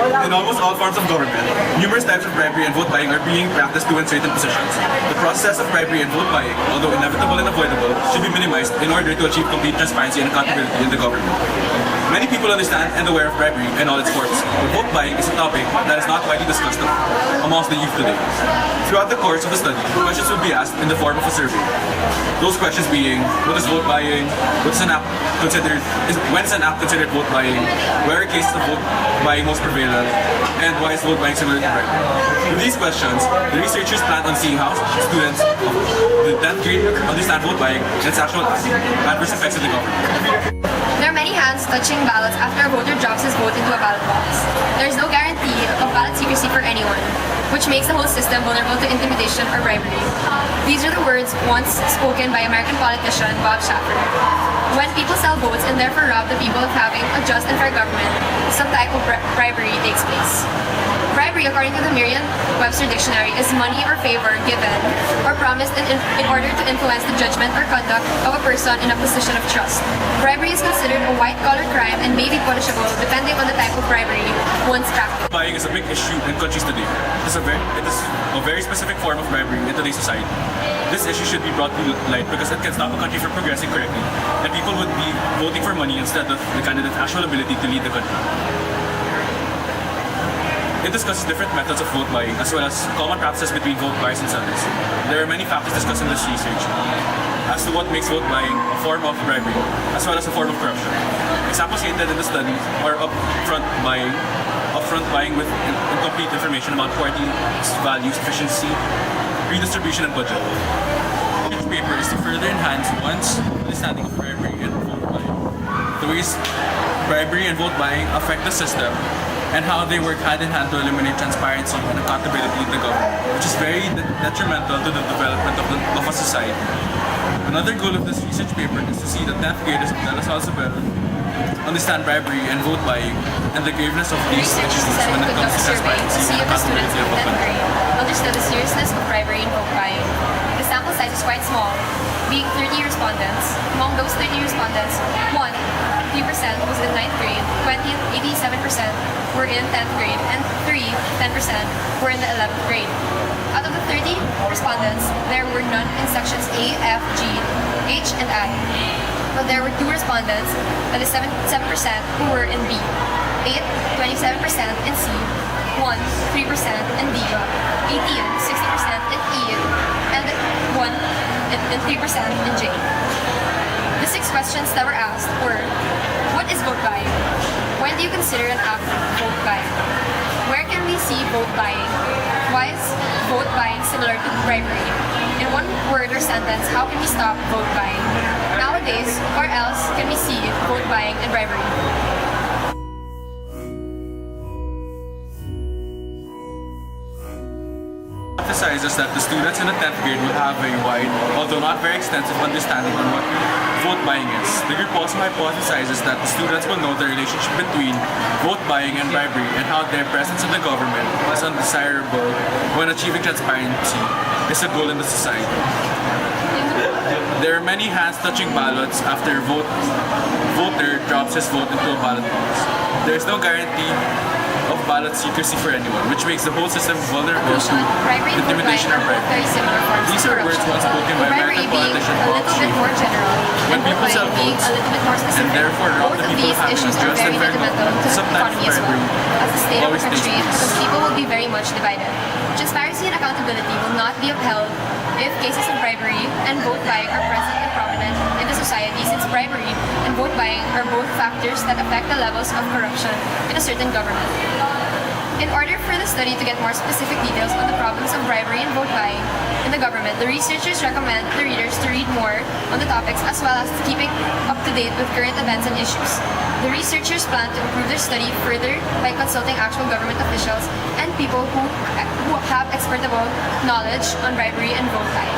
In almost all forms of government, numerous types of bribery and vote buying are being practiced to win certain positions. The process of bribery and vote buying, although inevitable and avoidable, should be minimized in order to achieve complete transparency and accountability in the government. Many people understand and aware of bribery and all its forms, but vote buying is a topic that is not widely discussed amongst the youth today. Throughout the course of the study, questions will be asked in the form of a survey. Those questions being, what is vote buying? When is an act considered vote buying? Where are cases of vote buying most prevalent? And why is vote buying similar to bribery? With these questions, the researchers plan on seeing how students of the 10th grade understand vote buying and its actual adverse effects on the government. There are many hands touching ballots after a voter drops his vote into a ballot box. There is no guarantee of ballot secrecy for anyone, which makes the whole system vulnerable to intimidation or bribery. These are the words once spoken by American politician Bob Schaffer. When people sell votes and therefore rob the people of having a just and fair government, some type of bribery takes place. Bribery, according to the Merriam-Webster Dictionary, is money or favor given or promised in order to influence the judgment or conduct of a person in a position of trust. Bribery is considered a white-collar crime and may be punishable depending on the type of bribery once practiced. Buying is a big issue in countries today. It is a very specific form of bribery in today's society. This issue should be brought to light because it can stop a country from progressing correctly, and people would be voting for money instead of the candidate's actual ability to lead the country. It discusses different methods of vote buying as well as common practices between vote buyers and sellers. There are many factors discussed in this research as to what makes vote buying a form of bribery as well as a form of corruption. Examples cited in the study are upfront buying with incomplete information about party values, efficiency, redistribution, and budget. This paper is to further enhance one's understanding of bribery and vote buying. The ways bribery and vote buying affect the system and how they work hand in hand to eliminate transparency and accountability in the government, which is very detrimental to the development of a society. Another goal of this research paper is to see the 10th graders of De La Salle understand bribery and vote buying and the graveness of these issues when it comes to transparency and accountability of a country. Understood the seriousness of bribery and vote buying. The sample size is quite small, being 30 respondents. Among those 30 respondents, 3% was in 9th grade, 87% were in 10th grade, and 10% were in the 11th grade. Out of the 30 respondents, there were none in sections A, F, G, H, and I. But there were 2 respondents, that is 7% who were in B, 27% in C, 3% in D, 60% in E, and 3% in J. The 6 questions that were asked were, what is vote buying? When do you consider an act of vote buying? Where can we see vote buying? Why is vote buying similar to bribery? In one word or sentence, how can we stop vote buying? Nowadays, or else can we see vote buying and bribery? Emphasizes that the students in the 10th grade will have a wide, although not very extensive, understanding on what vote buying is. The group also hypothesizes that the students will know the relationship between vote buying and bribery and how their presence in the government is undesirable when achieving transparency is a goal in the society. There are many hands touching ballots after a voter drops his vote into a ballot box. There is no guarantee of ballot secrecy for anyone, which makes the whole system vulnerable to intimidation or bribery. These are words once spoken by American politician Bob Schaffer. When people sell votes and therefore rob the people of having a just and fair government, sometimes bribery as the state of always the takes country, place. because people will be very much divided. Transparency and accountability will not be upheld if cases of bribery and vote buying are present and prominent in the society, since bribery and vote buying are both factors that affect the levels of corruption in a certain government. In order for the study to get more specific details on the problems of bribery and vote buying in the government, the researchers recommend the readers to read more on the topics as well as keeping up to date with current events and issues. The researchers plan to improve their study further by consulting actual government officials and people who have expertable knowledge on bribery and vote buying.